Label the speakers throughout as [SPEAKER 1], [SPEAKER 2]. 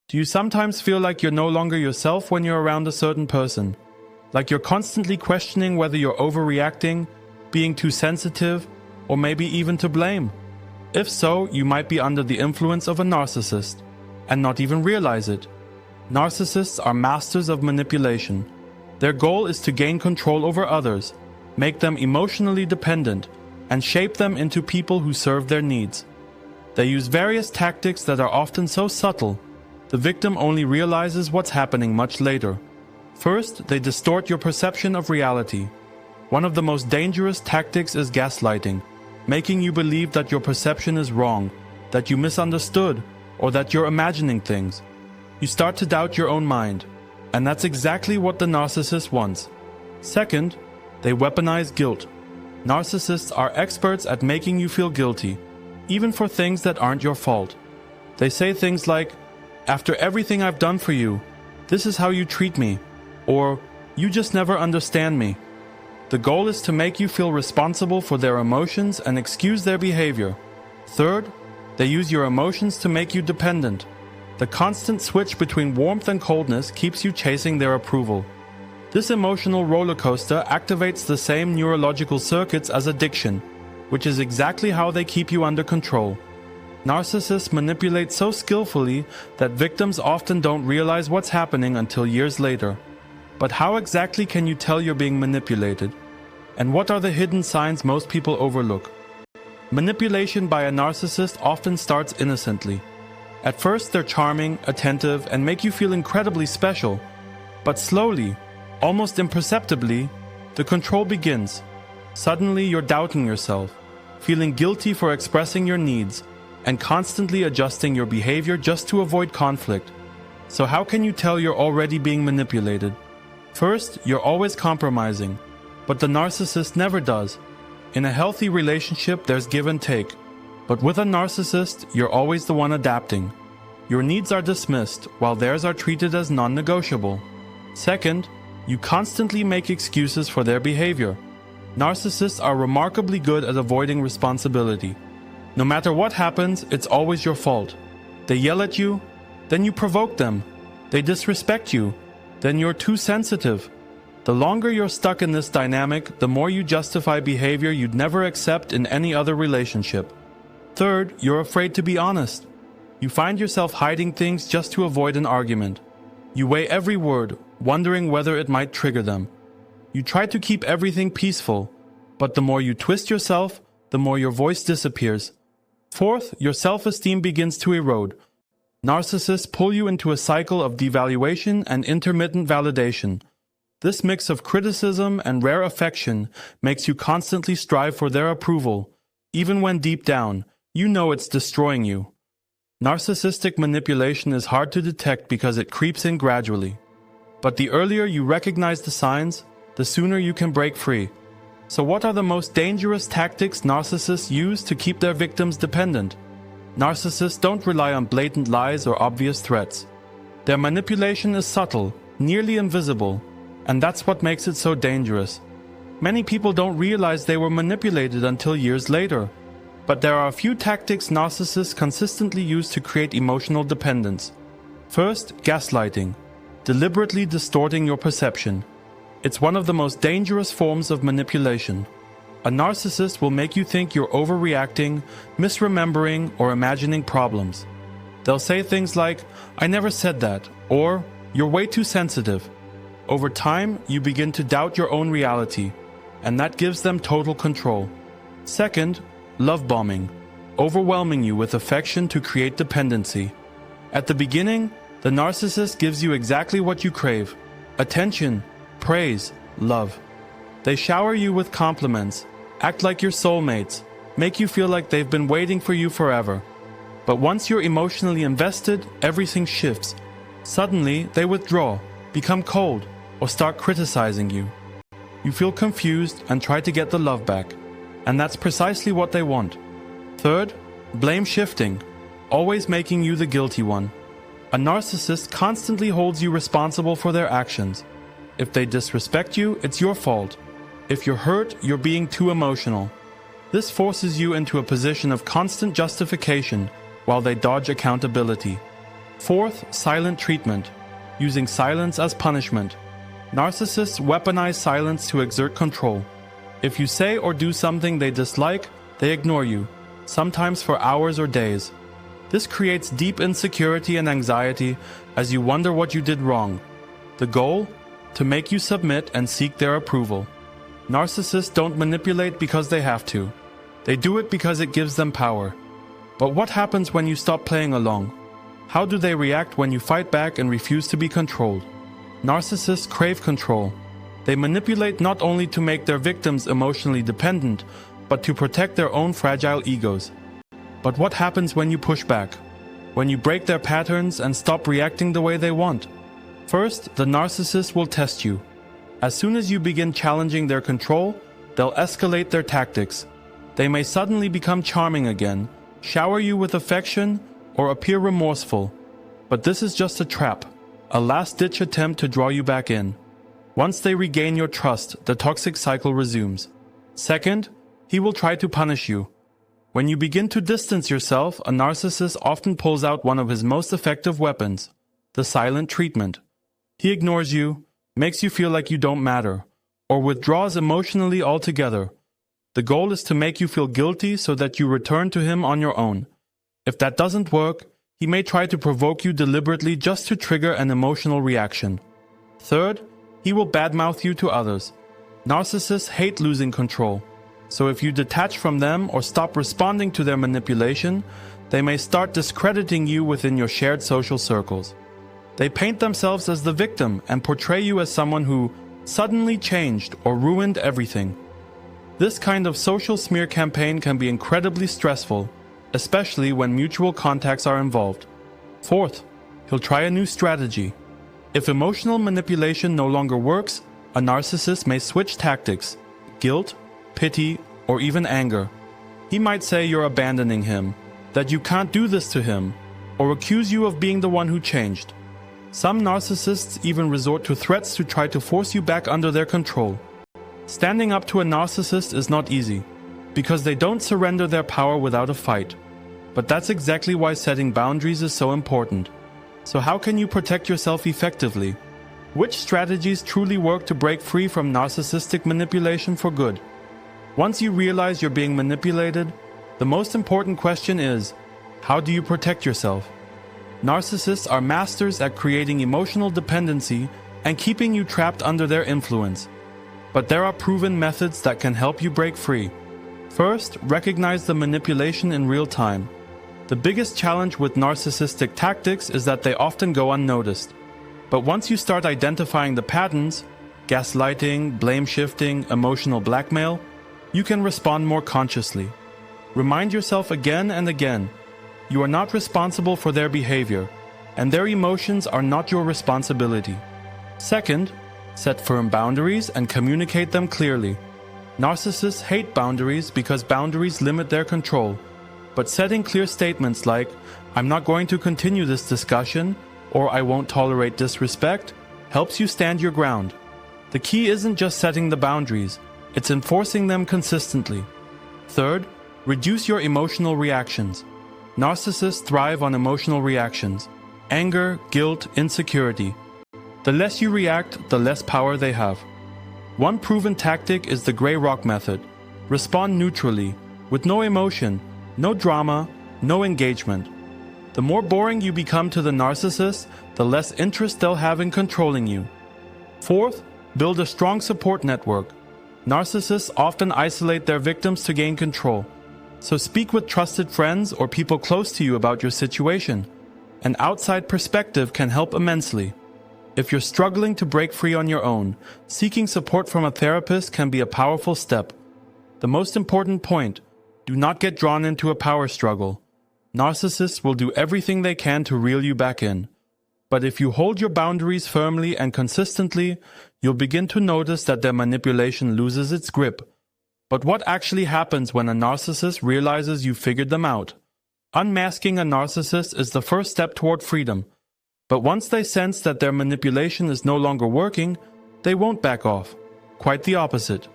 [SPEAKER 1] Do you sometimes feel like you're no longer yourself when you're around a certain person? Like you're constantly questioning whether you're overreacting, being too sensitive, or maybe even to blame? If so, you might be under the influence of a narcissist and not even realize it. Narcissists are masters of manipulation. Their goal is to gain control over others, make them emotionally dependent, and shape them into people who serve their needs. They use various tactics that are often so subtle, the victim only realizes what's happening much later. First, they distort your perception of reality. One of the most dangerous tactics is gaslighting, making you believe that your perception is wrong, that you misunderstood, or that you're imagining things. You start to doubt your own mind, and that's exactly what the narcissist wants. Second, they weaponize guilt. Narcissists are experts at making you feel guilty, even for things that aren't your fault. They say things like, "After everything I've done for you, this is how you treat me," or "You just never understand me." The goal is to make you feel responsible for their emotions and excuse their behavior. Third, they use your emotions to make you dependent. The constant switch between warmth and coldness keeps you chasing their approval. This emotional roller coaster activates the same neurological circuits as addiction, which is exactly how they keep you under control. Narcissists manipulate so skillfully that victims often don't realize what's happening until years later. But how exactly can you tell you're being manipulated? And what are the hidden signs most people overlook? Manipulation by a narcissist often starts innocently. At first they're charming, attentive, and make you feel incredibly special. But slowly, almost imperceptibly, the control begins. Suddenly you're doubting yourself, feeling guilty for expressing your needs, and constantly adjusting your behavior just to avoid conflict. So how can you tell you're already being manipulated? First, you're always compromising, but the narcissist never does. In a healthy relationship, there's give and take. But with a narcissist, you're always the one adapting. Your needs are dismissed, while theirs are treated as non-negotiable. Second, you constantly make excuses for their behavior. Narcissists are remarkably good at avoiding responsibility. No matter what happens, it's always your fault. They yell at you, then you provoke them. They disrespect you, then you're too sensitive. The longer you're stuck in this dynamic, the more you justify behavior you'd never accept in any other relationship. Third, you're afraid to be honest. You find yourself hiding things just to avoid an argument. You weigh every word, wondering whether it might trigger them. You try to keep everything peaceful, but the more you twist yourself, the more your voice disappears. Fourth, your self-esteem begins to erode. Narcissists pull you into a cycle of devaluation and intermittent validation. This mix of criticism and rare affection makes you constantly strive for their approval, even when deep down, you know it's destroying you. Narcissistic manipulation is hard to detect because it creeps in gradually. But the earlier you recognize the signs, the sooner you can break free. So what are the most dangerous tactics narcissists use to keep their victims dependent? Narcissists don't rely on blatant lies or obvious threats. Their manipulation is subtle, nearly invisible, and that's what makes it so dangerous. Many people don't realize they were manipulated until years later. But there are a few tactics narcissists consistently use to create emotional dependence. First, gaslighting, deliberately distorting your perception. It's one of the most dangerous forms of manipulation. A narcissist will make you think you're overreacting, misremembering, or imagining problems. They'll say things like, "I never said that," or "You're way too sensitive." Over time, you begin to doubt your own reality, and that gives them total control. Second, love bombing, overwhelming you with affection to create dependency. At the beginning, the narcissist gives you exactly what you crave: attention, praise, love. They shower you with compliments, act like your soulmates, make you feel like they've been waiting for you forever. But once you're emotionally invested, everything shifts. Suddenly, they withdraw, become cold, or start criticizing you. You feel confused and try to get the love back. And that's precisely what they want. Third, blame shifting, always making you the guilty one. A narcissist constantly holds you responsible for their actions. If they disrespect you, it's your fault. If you're hurt, you're being too emotional. This forces you into a position of constant justification while they dodge accountability. Fourth, silent treatment, using silence as punishment. Narcissists weaponize silence to exert control. If you say or do something they dislike, they ignore you, sometimes for hours or days. This creates deep insecurity and anxiety as you wonder what you did wrong. The goal? To make you submit and seek their approval. Narcissists don't manipulate because they have to. They do it because it gives them power. But what happens when you stop playing along? How do they react when you fight back and refuse to be controlled? Narcissists crave control. They manipulate not only to make their victims emotionally dependent, but to protect their own fragile egos. But what happens when you push back? When you break their patterns and stop reacting the way they want? First, the narcissist will test you. As soon as you begin challenging their control, they'll escalate their tactics. They may suddenly become charming again, shower you with affection, or appear remorseful. But this is just a trap, a last-ditch attempt to draw you back in. Once they regain your trust, the toxic cycle resumes. Second, he will try to punish you. When you begin to distance yourself, a narcissist often pulls out one of his most effective weapons, the silent treatment. He ignores you, makes you feel like you don't matter, or withdraws emotionally altogether. The goal is to make you feel guilty so that you return to him on your own. If that doesn't work, he may try to provoke you deliberately just to trigger an emotional reaction. Third, he will badmouth you to others. Narcissists hate losing control, so if you detach from them or stop responding to their manipulation, they may start discrediting you within your shared social circles. They paint themselves as the victim and portray you as someone who suddenly changed or ruined everything. This kind of social smear campaign can be incredibly stressful, especially when mutual contacts are involved. Fourth, he'll try a new strategy. If emotional manipulation no longer works, a narcissist may switch tactics: guilt, pity, or even anger. He might say you're abandoning him, that you can't do this to him, or accuse you of being the one who changed. Some narcissists even resort to threats to try to force you back under their control. Standing up to a narcissist is not easy, because they don't surrender their power without a fight. But that's exactly why setting boundaries is so important. So how can you protect yourself effectively? Which strategies truly work to break free from narcissistic manipulation for good? Once you realize you're being manipulated, the most important question is, how do you protect yourself? Narcissists are masters at creating emotional dependency and keeping you trapped under their influence. But there are proven methods that can help you break free. First, recognize the manipulation in real time. The biggest challenge with narcissistic tactics is that they often go unnoticed. But once you start identifying the patterns, gaslighting, blame shifting, emotional blackmail, you can respond more consciously. Remind yourself again and again, you are not responsible for their behavior, and their emotions are not your responsibility. Second, set firm boundaries and communicate them clearly. Narcissists hate boundaries because boundaries limit their control. But setting clear statements like, "I'm not going to continue this discussion," or "I won't tolerate disrespect," helps you stand your ground. The key isn't just setting the boundaries, it's enforcing them consistently. Third, reduce your emotional reactions. Narcissists thrive on emotional reactions: anger, guilt, insecurity. The less you react, the less power they have. One proven tactic is the gray rock method. Respond neutrally, with no emotion, no drama, no engagement. The more boring you become to the narcissist, the less interest they'll have in controlling you. Fourth, build a strong support network. Narcissists often isolate their victims to gain control. So speak with trusted friends or people close to you about your situation. An outside perspective can help immensely. If you're struggling to break free on your own, seeking support from a therapist can be a powerful step. The most important point: do not get drawn into a power struggle. Narcissists will do everything they can to reel you back in. But if you hold your boundaries firmly and consistently, you'll begin to notice that their manipulation loses its grip. But what actually happens when a narcissist realizes you figured them out? Unmasking a narcissist is the first step toward freedom. But once they sense that their manipulation is no longer working, they won't back off. Quite the opposite.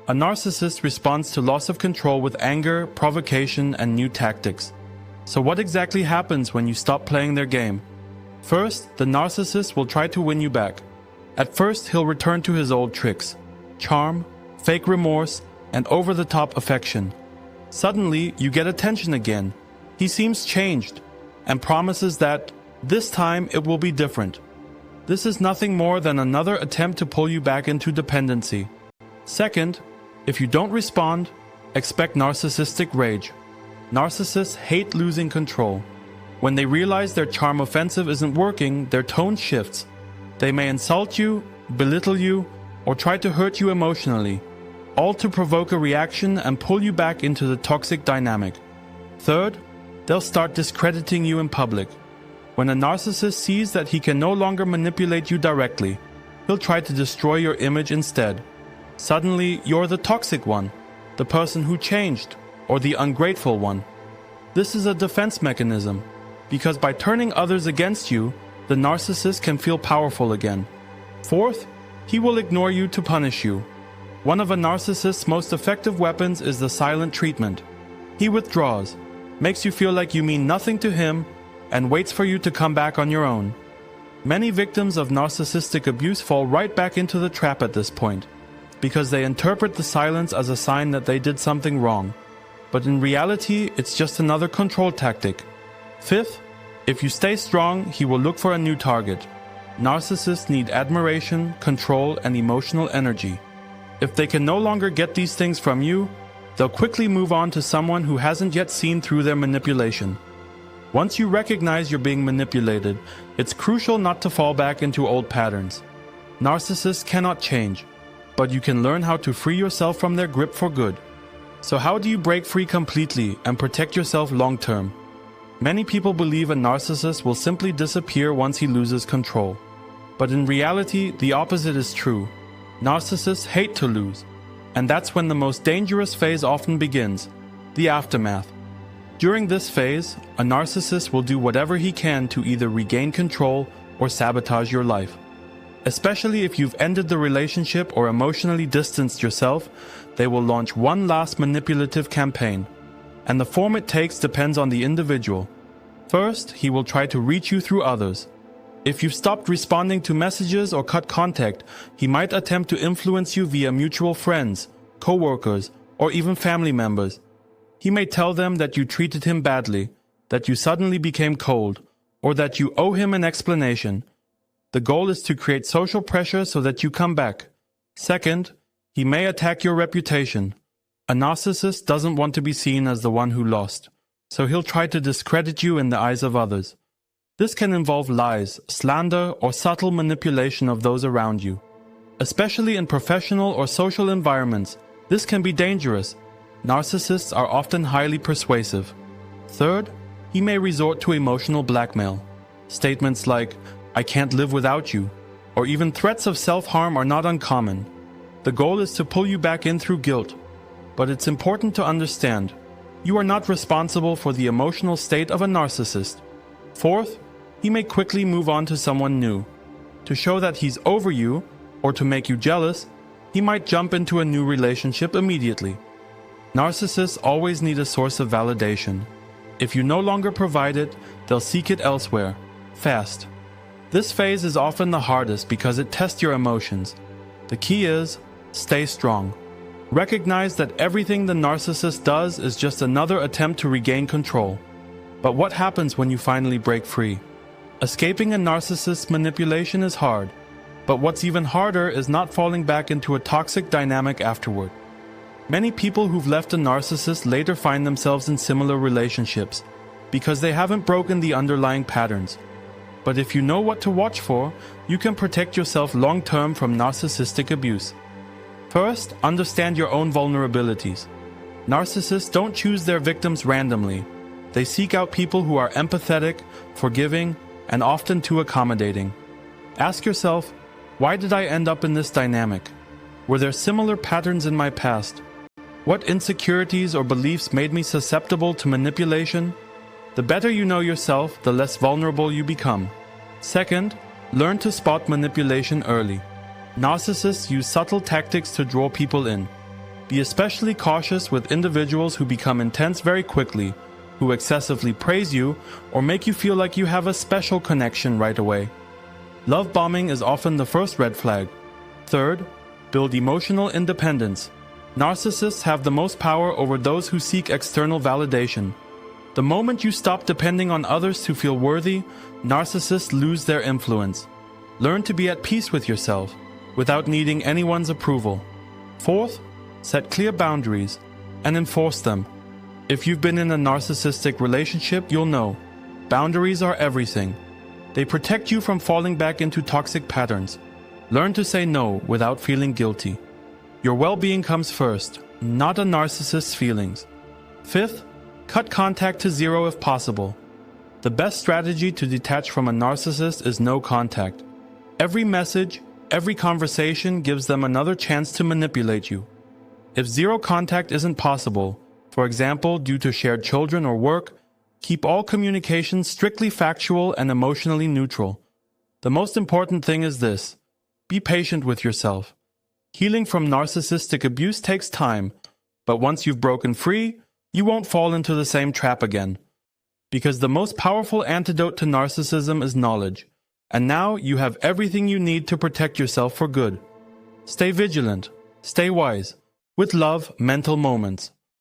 [SPEAKER 1] A narcissist responds to loss of control with anger, provocation, and new tactics. So what exactly happens when you stop playing their game? First, the narcissist will try to win you back. At first, he'll return to his old tricks: charm, fake remorse, and over-the-top affection. Suddenly, you get attention again. He seems changed and promises that this time it will be different. This is nothing more than another attempt to pull you back into dependency. Second, if you don't respond, expect narcissistic rage. Narcissists hate losing control. When they realize their charm offensive isn't working, their tone shifts. They may insult you, belittle you, or try to hurt you emotionally, all to provoke a reaction and pull you back into the toxic dynamic. Third, they'll start discrediting you in public. When a narcissist sees that he can no longer manipulate you directly, he'll try to destroy your image instead. Suddenly, you're the toxic one, the person who changed, or the ungrateful one. This is a defense mechanism, because by turning others against you, the narcissist can feel powerful again. Fourth, he will ignore you to punish you. One of a narcissist's most effective weapons is the silent treatment. He withdraws, makes you feel like you mean nothing to him, and waits for you to come back on your own. Many victims of narcissistic abuse fall right back into the trap at this point, because they interpret the silence as a sign that they did something wrong. But in reality, it's just another control tactic. Fifth, if you stay strong, he will look for a new target. Narcissists need admiration, control, and emotional energy. If they can no longer get these things from you, they'll quickly move on to someone who hasn't yet seen through their manipulation. Once you recognize you're being manipulated, it's crucial not to fall back into old patterns. Narcissists cannot change, but you can learn how to free yourself from their grip for good. So how do you break free completely and protect yourself long term? Many people believe a narcissist will simply disappear once he loses control. But in reality, the opposite is true. Narcissists hate to lose. And that's when the most dangerous phase often begins, the aftermath. During this phase, a narcissist will do whatever he can to either regain control or sabotage your life. Especially if you've ended the relationship or emotionally distanced yourself, they will launch one last manipulative campaign. And the form it takes depends on the individual. First, he will try to reach you through others. If you've stopped responding to messages or cut contact, he might attempt to influence you via mutual friends, co-workers, or even family members. He may tell them that you treated him badly, that you suddenly became cold, or that you owe him an explanation. The goal is to create social pressure so that you come back. Second, he may attack your reputation. A narcissist doesn't want to be seen as the one who lost, so he'll try to discredit you in the eyes of others. This can involve lies, slander, or subtle manipulation of those around you. Especially in professional or social environments, this can be dangerous. Narcissists are often highly persuasive. Third, he may resort to emotional blackmail. Statements like, "I can't live without you," or even threats of self-harm are not uncommon. The goal is to pull you back in through guilt. But it's important to understand, you are not responsible for the emotional state of a narcissist. Fourth, he may quickly move on to someone new. To show that he's over you, or to make you jealous, he might jump into a new relationship immediately. Narcissists always need a source of validation. If you no longer provide it, they'll seek it elsewhere, fast. This phase is often the hardest because it tests your emotions. The key is, stay strong. Recognize that everything the narcissist does is just another attempt to regain control. But what happens when you finally break free? Escaping a narcissist's manipulation is hard, but what's even harder is not falling back into a toxic dynamic afterward. Many people who've left a narcissist later find themselves in similar relationships because they haven't broken the underlying patterns. But if you know what to watch for, you can protect yourself long-term from narcissistic abuse. First, understand your own vulnerabilities. Narcissists don't choose their victims randomly. They seek out people who are empathetic, forgiving, and often too accommodating. Ask yourself, why did I end up in this dynamic? Were there similar patterns in my past? What insecurities or beliefs made me susceptible to manipulation? The better you know yourself, the less vulnerable you become. Second, learn to spot manipulation early. Narcissists use subtle tactics to draw people in. Be especially cautious with individuals who become intense very quickly, who excessively praise you or make you feel like you have a special connection right away. Love bombing is often the first red flag. Third, build emotional independence. Narcissists have the most power over those who seek external validation. The moment you stop depending on others to feel worthy, narcissists lose their influence. Learn to be at peace with yourself, without needing anyone's approval. Fourth, set clear boundaries and enforce them. If you've been in a narcissistic relationship, you'll know. Boundaries are everything. They protect you from falling back into toxic patterns. Learn to say no without feeling guilty. Your well-being comes first, not a narcissist's feelings. Fifth, cut contact to zero if possible. The best strategy to detach from a narcissist is no contact. Every message, every conversation gives them another chance to manipulate you. If zero contact isn't possible, for example, due to shared children or work, keep all communications strictly factual and emotionally neutral. The most important thing is this: be patient with yourself. Healing from narcissistic abuse takes time, but once you've broken free, you won't fall into the same trap again. Because the most powerful antidote to narcissism is knowledge, and now you have everything you need to protect yourself for good. Stay vigilant, stay wise. With love, Mental Moments.